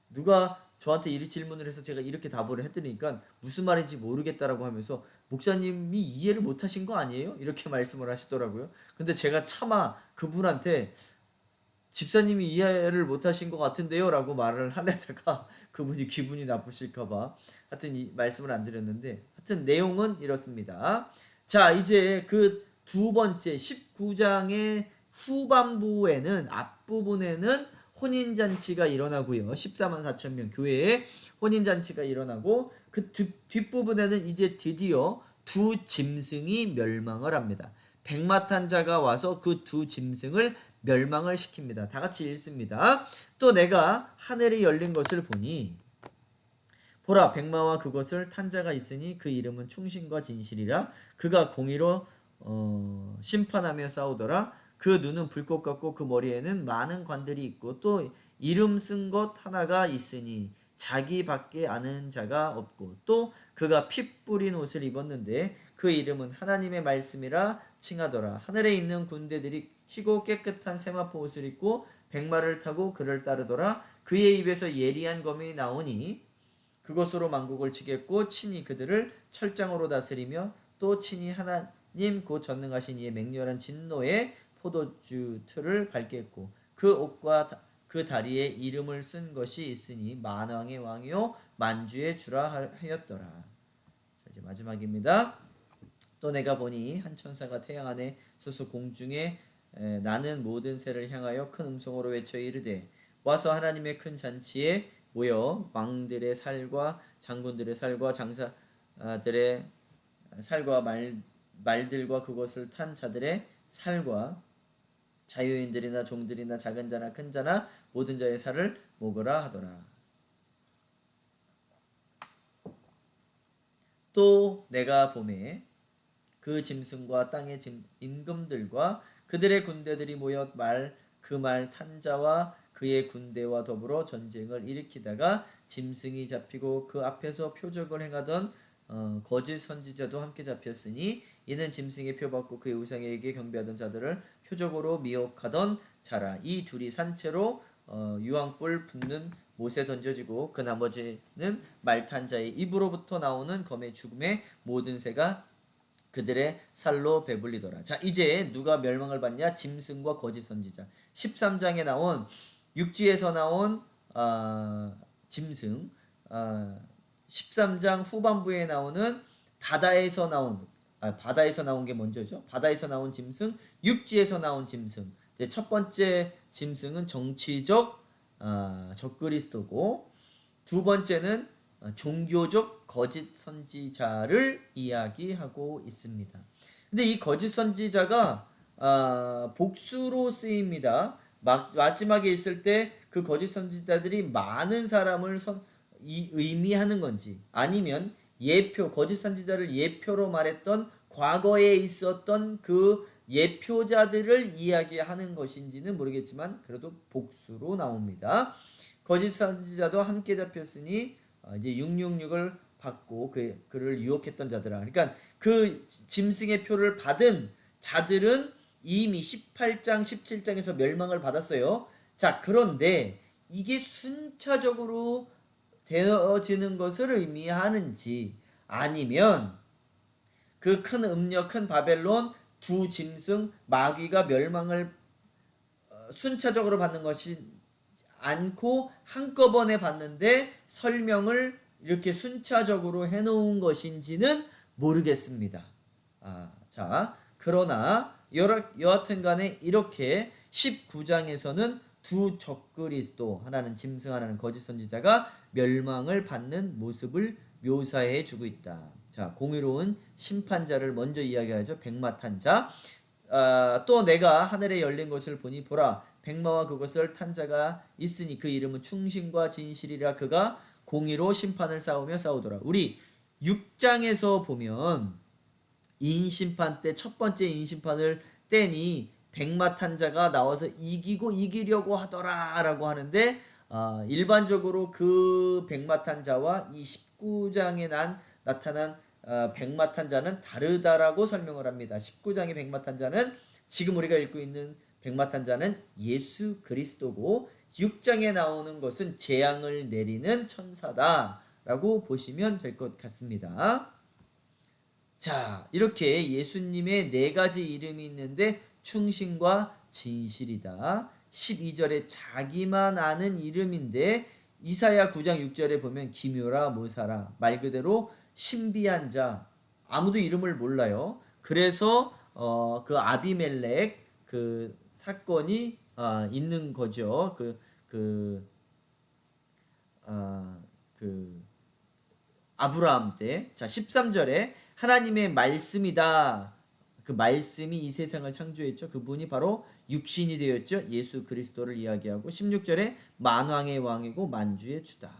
누가 저한테 이 질문을 해서 제가 이렇게 답을 해드리니까 무슨 말인지 모르겠다라고 하면서 목사님이 이해를 못하신 거 아니에요? 이렇게 말씀을 하시더라고요. 근데 제가 차마 그분한테 집사님이 이해를 못하신 것 같은데요 라고 말을 하려다가 그분이 기분이 나쁘실까봐 하여튼 이 말씀을 안 드렸는데, 하여튼 내용은 이렇습니다. 자, 이제 그 두 번째 19장의 후반부에는, 앞부분에는 혼인잔치가 일어나고요. 14만 4천 명 교회에 혼인잔치가 일어나고, 그 뒷부분에는 이제 드디어 두 짐승이 멸망을 합니다. 백마탄자가 와서 그 두 짐승을 멸망을 시킵니다. 다 같이 읽습니다. 또 내가 하늘이 열린 것을 보니 보라, 백마와 그것을 탄 자가 있으니 그 이름은 충신과 진실이라. 그가 공의로 심판하며 싸우더라. 그 눈은 불꽃 같고 그 머리에는 많은 관들이 있고 또 이름 쓴 것 하나가 있으니 자기밖에 아는 자가 없고, 또 그가 피 뿌린 옷을 입었는데 그 이름은 하나님의 말씀이라 칭하더라. 하늘에 있는 군대들이 희고 깨끗한 세마포 옷을 입고 백마를 타고 그를 따르더라. 그의 입에서 예리한 검이 나오니 그것으로 만국을 치겠고 친히 그들을 철장으로 다스리며 또 친히 하나님 곧 전능하신 이의 맹렬한 진노의 포도주 틀을 밟겠고 그 옷과 그 다리에 이름을 쓴 것이 있으니 만왕의 왕이요 만주의 주라 하였더라. 자, 이제 마지막입니다. 또 내가 보니 한 천사가 태양 안에 서서 공중에 나는 모든 새를 향하여 큰 음성으로 외쳐 이르되 와서 하나님의 큰 잔치에 모여 왕들의 살과 장군들의 살과 장사들의 살과 말들과 그것을 탄 자들의 살과 자유인들이나 종들이나 작은 자나 큰 자나 모든 자의 살을 먹으라 하더라. 또 내가 보매 그 짐승과 땅의 임금들과 그들의 군대들이 모여 그 말 탄 자와 그의 군대와 더불어 전쟁을 일으키다가 짐승이 잡히고 그 앞에서 표적을 행하던 거짓 선지자도 함께 잡혔으니 이는 짐승의 표 받고 그의 우상에게 경배하던 자들을 표적으로 미혹하던 자라. 이 둘이 산채로 유황불 붙는 못에 던져지고 그 나머지는 말탄 자의 입으로부터 나오는 검의 죽음의 모든 새가 그들의 살로 배불리더라. 자, 이제 누가 멸망을 받냐? 짐승과 거짓 선지자. 13장에 나온 육지에서 나온 짐승, 13장 후반부에 나오는 바다에서 나온 게 먼저죠. 바다에서 나온 짐승, 육지에서 나온 짐승. 이제 첫 번째 짐승은 정치적 적그리스도고, 두 번째는 종교적 거짓 선지자를 이야기하고 있습니다. 근데 이 거짓 선지자가 복수로 쓰입니다. 마지막에 있을 때 그 거짓 선지자들이 많은 사람을 의미하는 건지, 아니면 거짓 선지자를 예표로 말했던 과거에 있었던 그 예표자들을 이야기하는 것인지는 모르겠지만 그래도 복수로 나옵니다. 거짓 선지자도 함께 잡혔으니 이제 666을 받고 그를 유혹했던 자들아. 그러니까 그 짐승의 표를 받은 자들은 이미 18장 17장에서 멸망을 받았어요. 자, 그런데 이게 순차적으로 되어지는 것을 의미하는지, 아니면 그 큰 음녀 큰 바벨론 두 짐승 마귀가 멸망을 순차적으로 받는 것이 않고 한꺼번에 받는데 설명을 이렇게 순차적으로 해놓은 것인지는 모르겠습니다. 자, 그러나 여하튼 간에 이렇게 19장에서는 두 적그리스도, 하나는 짐승 하나는 거짓 선지자가 멸망을 받는 모습을 묘사해 주고 있다. 자, 공의로운 심판자를 먼저 이야기하죠. 백마탄자. 또 내가 하늘에 열린 것을 보니 보라, 백마와 그것을 탄 자가 있으니 그 이름은 충신과 진실이라. 그가 공의로 심판을 싸우며 싸우더라. 우리 6장에서 보면 인심판 때 첫 번째 인심판을 떼니 백마 탄자가 나와서 이기려고 하더라라고 하는데, 일반적으로 그 백마 탄자와 이 19장에 나타난 백마탄 자는 다르다라고 설명을 합니다. 19장의 백마탄 자는 지금 우리가 읽고 있는 백마탄 자는 예수 그리스도고 6장에 나오는 것은 재앙을 내리는 천사다라고 보시면 될 것 같습니다. 자, 이렇게 예수님의 네 가지 이름이 있는데 충신과 진실이다. 12절에 자기만 아는 이름인데 이사야 9장 6절에 보면 기묘라 모사라, 말 그대로 신비한 자, 아무도 이름을 몰라요. 그래서 그 아비멜렉 그 사건이 있는 거죠. 그 아브라함 때. 자, 13절에 하나님의 말씀이다. 그 말씀이 이 세상을 창조했죠. 그분이 바로 육신이 되었죠. 예수 그리스도를 이야기하고 16절에 만왕의 왕이고 만주의 주다.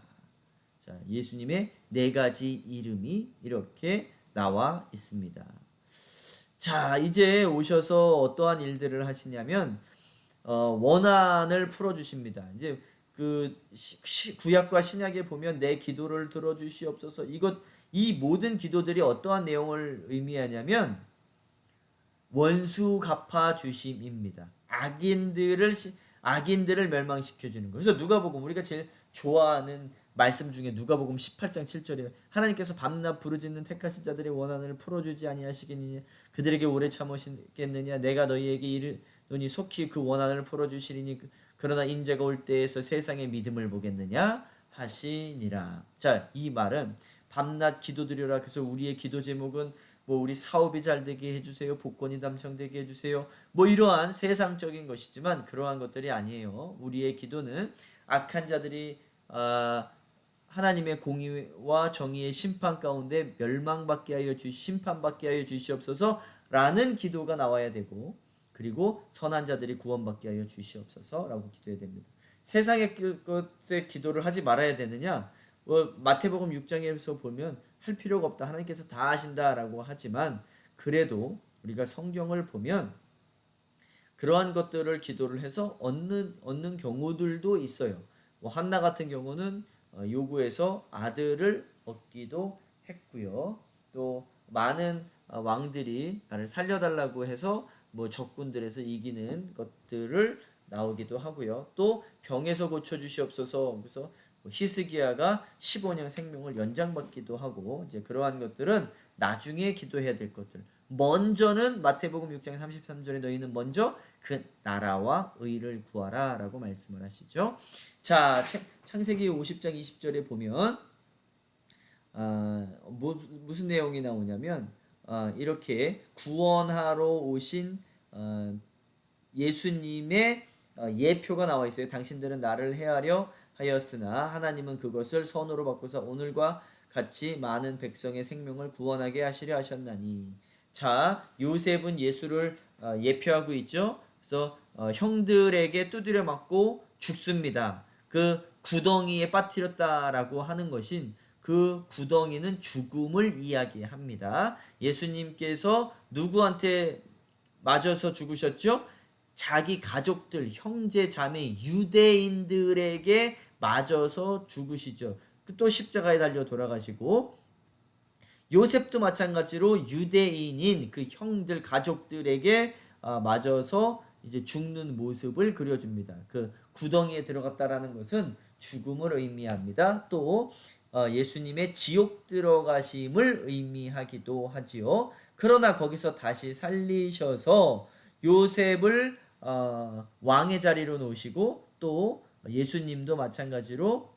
자, 예수님의 네 가지 이름이 이렇게 나와 있습니다. 자, 이제 오셔서 어떠한 일들을 하시냐면 원한을 풀어 주십니다. 이제 그 구약과 신약에 보면 내 기도를 들어 주시옵소서. 이 모든 기도들이 어떠한 내용을 의미하냐면 원수 갚아 주심입니다. 악인들을 멸망시켜 주는 거예요. 그래서 누가복음, 우리가 제일 좋아하는 말씀 중에 누가복음 18장 7절에 하나님께서 밤낮 부르짖는 택하신 자들의 원한을 풀어주지 아니하시겠느냐, 그들에게 오래 참으시겠느냐, 내가 너희에게 이르노니 속히 그 원한을 풀어주시리니 그러나 인자가 올 때에서 세상의 믿음을 보겠느냐 하시니라. 자, 이 말은 밤낮 기도드려라. 그래서 우리의 기도 제목은 뭐 우리 사업이 잘 되게 해주세요, 복권이 당첨되게 해주세요, 뭐 이러한 세상적인 것이지만 그러한 것들이 아니에요. 우리의 기도는 악한 자들이 하나님의 공의와 정의의 심판 가운데 멸망받게 하여 심판받게 하여 주시옵소서라는 기도가 나와야 되고, 그리고 선한 자들이 구원받게 하여 주시옵소서라고 기도해야 됩니다. 세상의 것에 기도를 하지 말아야 되느냐? 마태복음 6장에서 보면 할 필요가 없다, 하나님께서 다 하신다라고 하지만, 그래도 우리가 성경을 보면 그러한 것들을 기도를 해서 얻는 경우들도 있어요. 한나 같은 경우는 요구해서 아들을 얻기도 했고요. 또 많은 왕들이 나를 살려달라고 해서 적군들에서 이기는 것들을 나오기도 하고요. 또 병에서 고쳐주시옵소서. 그래서 히스기야가 15년 생명을 연장받기도 하고, 이제 그러한 것들은 나중에 기도해야 될 것들. 먼저는 마태복음 6장 33절에 너희는 먼저 그 나라와 의를 구하라 라고 말씀을 하시죠. 자, 창세기 50장 20절에 보면 무슨 내용이 나오냐면 이렇게 구원하러 오신 예수님의 예표가 나와 있어요. 당신들은 나를 헤아려 하였으나 하나님은 그것을 선으로 바꾸사 오늘과 같이 많은 백성의 생명을 구원하게 하시려 하셨나니. 자, 요셉은 예수를 예표하고 있죠. 그래서 형들에게 두드려 맞고 죽습니다. 그 구덩이에 빠뜨렸다라고 하는 것인, 그 구덩이는 죽음을 이야기합니다. 예수님께서 누구한테 맞아서 죽으셨죠? 자기 가족들, 형제 자매 유대인들에게 맞아서 죽으시죠. 또 십자가에 달려 돌아가시고, 요셉도 마찬가지로 유대인인 그 형들 가족들에게 맞아서 이제 죽는 모습을 그려줍니다. 그 구덩이에 들어갔다라는 것은 죽음을 의미합니다. 또 예수님의 지옥 들어가심을 의미하기도 하지요. 그러나 거기서 다시 살리셔서 요셉을 왕의 자리로 놓으시고, 또 예수님도 마찬가지로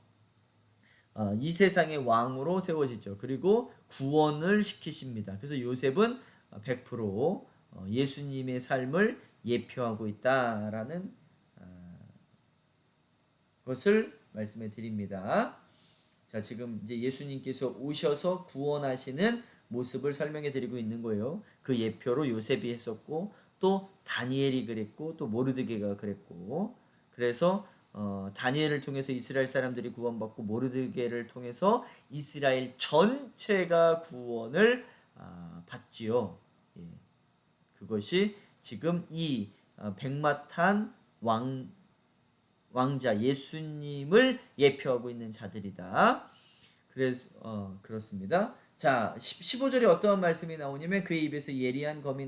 이 세상의 왕으로 세워지죠. 그리고 구원을 시키십니다. 그래서 요셉은 100% 예수님의 삶을 예표하고 있다라는 것을 말씀해 드립니다. 자, 지금 이제 예수님께서 오셔서 구원하시는 모습을 설명해 드리고 있는 거예요. 그 예표로 요셉이 했었고, 또 다니엘이 그랬고, 또 모르드게가 그랬고, 그래서 다니엘을 통해서 이스라엘 사람들이 구원받고, 모르드게를 통해서 이스라엘 전체가 구원을 받지요. 예. 그것이 지금 이 백마탄 왕자 예수님을 예표하고 있는 자들이다. 그래서 그렇습니다. 자, 15절에 어떠한 말씀이 나오냐면 그의 입에서 예리한 검이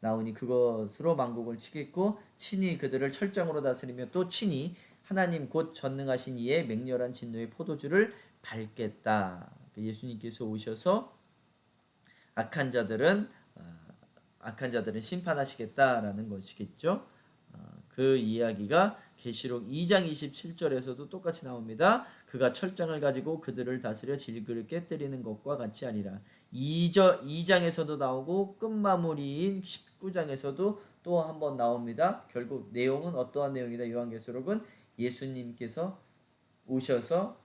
나오니 그것으로 만국을 치겠고 친히 그들을 철장으로 다스리며 또 친히 하나님 곧 전능하신 이의 맹렬한 진노의 포도주를 밟겠다. 예수님께서 오셔서 악한 자들은 악한 자들은 심판하시겠다라는 것이겠죠. 그 이야기가 계시록 2장 27절에서도 똑같이 나옵니다. 그가 철장을 가지고 그들을 다스려 질그를 깨뜨리는 것과 같이 하리라. 2장에서도 나오고 끝마무리인 19장에서도 또 한 번 나옵니다. 결국 내용은 어떠한 내용이다. 요한계시록은 예수님께서 오셔서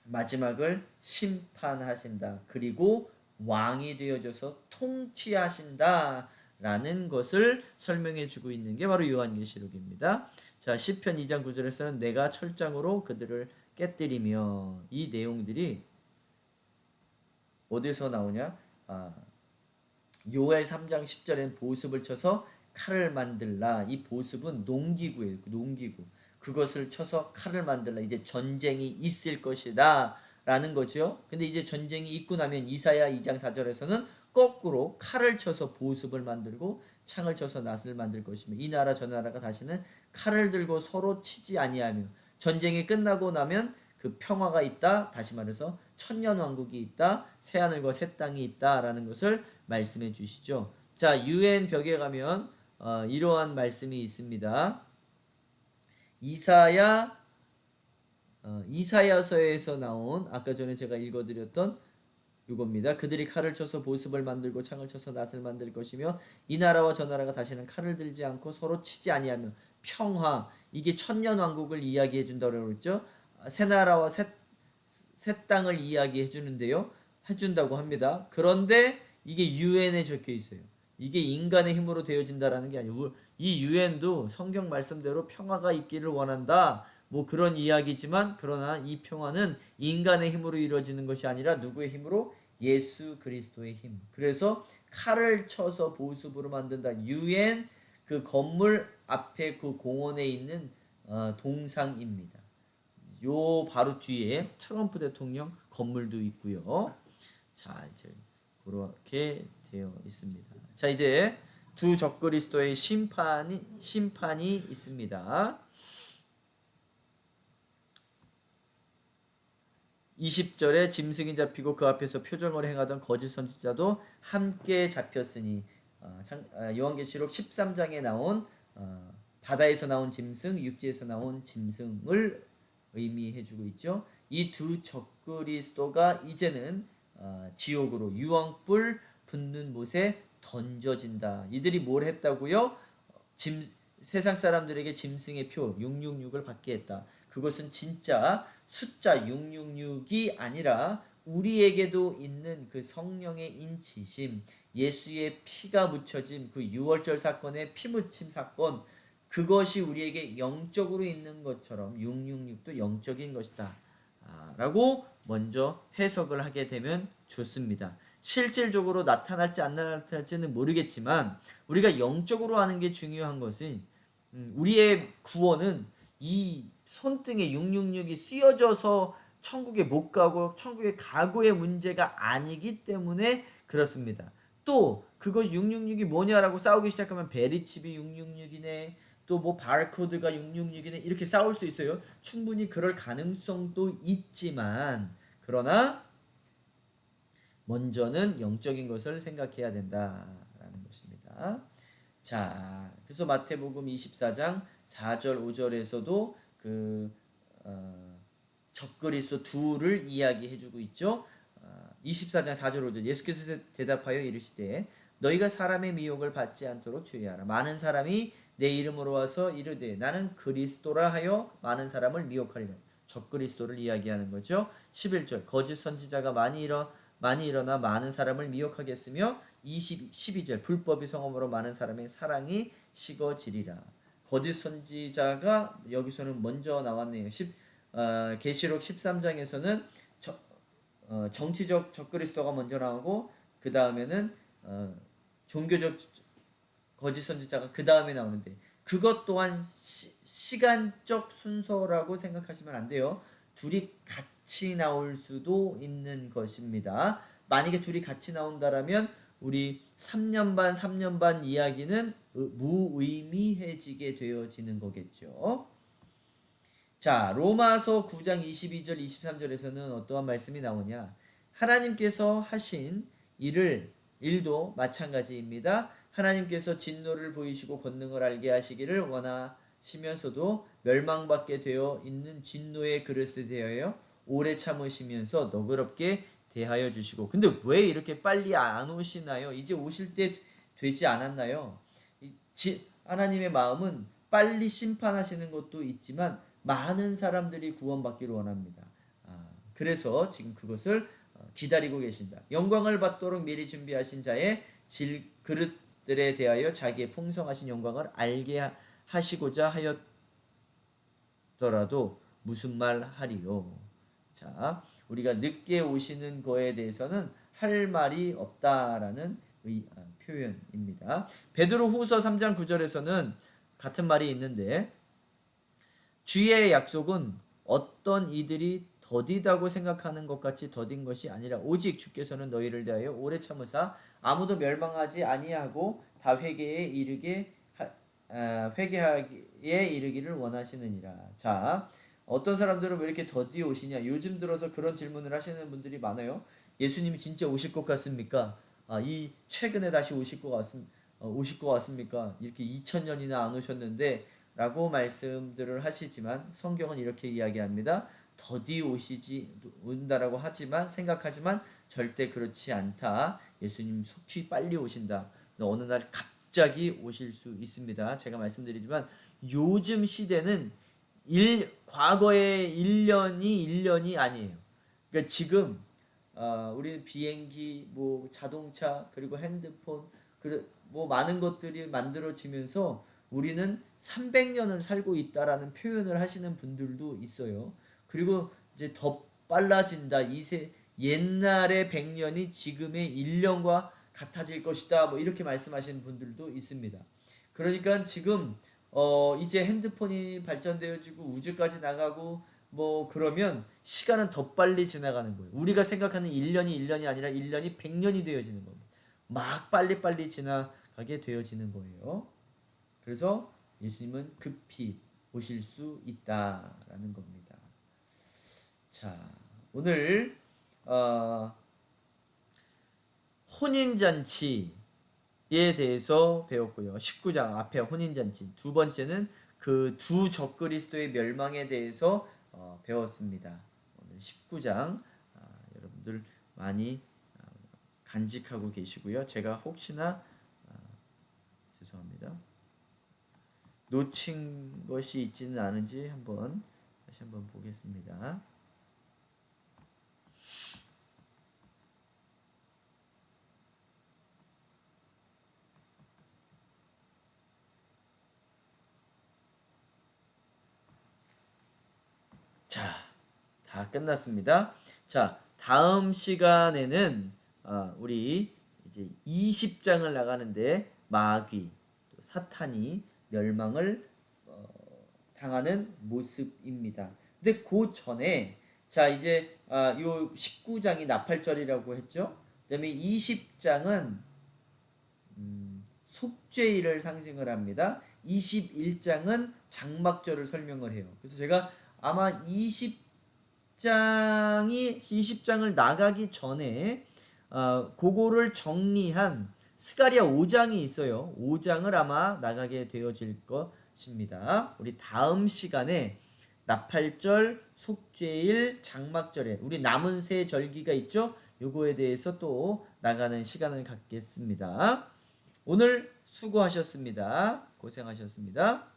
마지막을 심판하신다. 그리고 왕이 되어져서 통치하신다. 라는 것을 설명해 주고 있는 게 바로 요한계시록입니다. 자, 시편 2장 9절에서는 내가 철장으로 그들을 깨뜨리며, 이 내용들이 어디서 나오냐? 요엘 3장 10절엔 보습을 쳐서 칼을 만들라. 이 보습은 농기구예요. 농기구. 그것을 쳐서 칼을 만들라. 이제 전쟁이 있을 것이다 라는 거죠. 근데 이제 전쟁이 있고 나면 이사야 2장 4절에서는 거꾸로 칼을 쳐서 보습을 만들고 창을 쳐서 낫을 만들 것이며 이 나라 저 나라가 다시는 칼을 들고 서로 치지 아니하며 전쟁이 끝나고 나면 그 평화가 있다. 다시 말해서 천년 왕국이 있다. 새하늘과 새 땅이 있다라는 것을 말씀해 주시죠. 자, 유엔 벽에 가면 이러한 말씀이 있습니다. 이사야서에서 나온 아까 전에 제가 읽어드렸던 이겁니다. 그들이 칼을 쳐서 보습을 만들고 창을 쳐서 낫을 만들 것이며 이 나라와 저 나라가 다시는 칼을 들지 않고 서로 치지 아니하며 평화, 이게 천년 왕국을 이야기해 준다고 그랬죠. 새 나라와 새 땅을 이야기해 주는데요. 해준다고 합니다. 그런데 이게 유엔에 적혀 있어요. 이게 인간의 힘으로 되어진다라는 게 아니고 이 유엔도 성경 말씀대로 평화가 있기를 원한다. 뭐 그런 이야기지만 그러나 이 평화는 인간의 힘으로 이루어지는 것이 아니라 누구의 힘으로? 예수 그리스도의 힘. 그래서 칼을 쳐서 보습으로 만든다. 유엔 그 건물 앞에 그 공원에 있는 동상입니다. 요 바로 뒤에 트럼프 대통령 건물도 있고요. 자, 이제 그렇게 되어 있습니다. 자, 이제 두 적그리스도의 심판이 있습니다. 20절에 짐승이 잡히고 그 앞에서 표정을 행하던 거짓 선지자도 함께 잡혔으니 요한계시록 13장에 나온 바다에서 나온 짐승, 육지에서 나온 짐승을 의미해주고 있죠. 이 두 적그리스도가 이제는 지옥으로 유황불 붙는 못에 던져진다. 이들이 뭘 했다고요? 세상 사람들에게 짐승의 표 666을 받게 했다. 그것은 진짜 숫자 666이 아니라 우리에게도 있는 그 성령의 인치심, 예수의 피가 묻혀진 그 유월절 사건의 피 묻힘 사건, 그것이 우리에게 영적으로 있는 것처럼 666도 영적인 것이다. 라고 먼저 해석을 하게 되면 좋습니다. 실질적으로 나타날지 안 나타날지는 모르겠지만 우리가 영적으로 아는 게 중요한 것은 우리의 구원은 이 손등에 666이 쓰여져서 천국에 못 가고 천국에 가고의 문제가 아니기 때문에 그렇습니다. 또 그거 666이 뭐냐라고 싸우기 시작하면 베리칩이 666이네, 또 뭐 바코드가 666이네 이렇게 싸울 수 있어요. 충분히 그럴 가능성도 있지만 그러나 먼저는 영적인 것을 생각해야 된다라는 것입니다. 자, 그래서 마태복음 24장 4절 5절에서도 그 적그리스도 둘을 이야기해주고 있죠. 24장 4절 5절 예수께서 대답하여 이르시되 너희가 사람의 미혹을 받지 않도록 주의하라. 많은 사람이 내 이름으로 와서 이르되 나는 그리스도라 하여 많은 사람을 미혹하리라. 적그리스도를 이야기하는 거죠. 11절 거짓 선지자가 많이 일어나 많은 사람을 미혹하겠으며 12절 불법이 성함으로 많은 사람의 사랑이 식어지리라. 거짓 선지자가 여기서는 먼저 나왔네요. 계시록 13장에서는 정치적 적그리스도가 먼저 나오고 그 다음에는 종교적 거짓 선지자가 그 다음에 나오는데 그것 또한 시간적 순서라고 생각하시면 안 돼요. 둘이 같이 나올 수도 있는 것입니다. 만약에 둘이 같이 나온다라면 우리 3년 반, 3년 반 이야기는 무의미해지게 되어지는 거겠죠. 자, 로마서 9장 22절 23절에서는 어떠한 말씀이 나오냐? 하나님께서 하신 일도 마찬가지입니다. 하나님께서 진노를 보이시고 권능을 알게 하시기를 원하시면서도 멸망받게 되어 있는 진노의 그릇에 대하여 오래 참으시면서 너그럽게 대하여 주시고. 근데 왜 이렇게 빨리 안 오시나요? 이제 오실 때 되지 않았나요? 하나님의 마음은 빨리 심판하시는 것도 있지만 많은 사람들이 구원받기를 원합니다. 그래서 지금 그것을 기다리고 계신다. 영광을 받도록 미리 준비하신 자의 그릇들에 대하여 자기의 풍성하신 영광을 알게 하시고자 하였더라도 무슨 말 하리요. 자, 우리가 늦게 오시는 거에 대해서는 할 말이 없다라는 표현입니다. 베드로후서 3장 9절에서는 같은 말이 있는데, 주의 약속은 어떤 이들이 더디다고 생각하는 것 같이 더딘 것이 아니라 오직 주께서는 너희를 대하여 오래 참으사 아무도 멸망하지 아니하고 다 회개하기에 이르기를 원하시느니라. 자, 어떤 사람들은 왜 이렇게 더디 오시냐? 요즘 들어서 그런 질문을 하시는 분들이 많아요. 예수님이 진짜 오실 것 같습니까? 이 최근에 다시 오실 것 같습니까? 이렇게 2000년이나 안 오셨는데 라고 말씀들을 하시지만 성경은 이렇게 이야기합니다. 더디 온다라고 생각하지만 절대 그렇지 않다. 예수님 속히 빨리 오신다. 어느 날 갑자기 오실 수 있습니다. 제가 말씀드리지만 요즘 시대는 과거의 1년이 아니에요. 그러니까 지금 우리 비행기, 자동차, 그리고 핸드폰, 많은 것들이 만들어지면서 우리는 300년을 살고 있다라는 표현을 하시는 분들도 있어요. 그리고 이제 더 빨라진다. 옛날의 100년이 지금의 1년과 같아질 것이다. 이렇게 말씀하시는 분들도 있습니다. 그러니까 지금 이제 핸드폰이 발전되어지고 우주까지 나가고 그러면 시간은 더 빨리 지나가는 거예요. 우리가 생각하는 1년이 아니라 1년이 100년이 되어지는 겁니다. 막 빨리빨리 지나가게 되어지는 거예요. 그래서 예수님은 급히 오실 수 있다라는 겁니다. 자, 오늘 혼인잔치에 대해서 배웠고요. 19장 앞에 혼인잔치. 두 번째는 그 두 적그리스도의 멸망에 대해서 배웠습니다. 오늘 19장 여러분들 많이 간직하고 계시고요. 제가 혹시나 죄송합니다. 놓친 것이 있지는 않은지 다시 한번 보겠습니다. 자, 다 끝났습니다. 자, 다음 시간에는 우리 이제 20장을 나가는데 마귀, 또 사탄이 멸망을 당하는 모습입니다. 근데 그 전에 자 이제 요 19장이 나팔절이라고 했죠. 그다음에 20장은 속죄일을 상징을 합니다. 21장은 장막절을 설명을 해요. 그래서 제가 아마 20장을 나가기 전에 그거를 정리한 스가랴 5장이 있어요. 5장을 아마 나가게 되어질 것입니다. 우리 다음 시간에 나팔절, 속죄일, 장막절에 우리 남은 세 절기가 있죠. 요거에 대해서 또 나가는 시간을 갖겠습니다. 오늘 수고하셨습니다. 고생하셨습니다.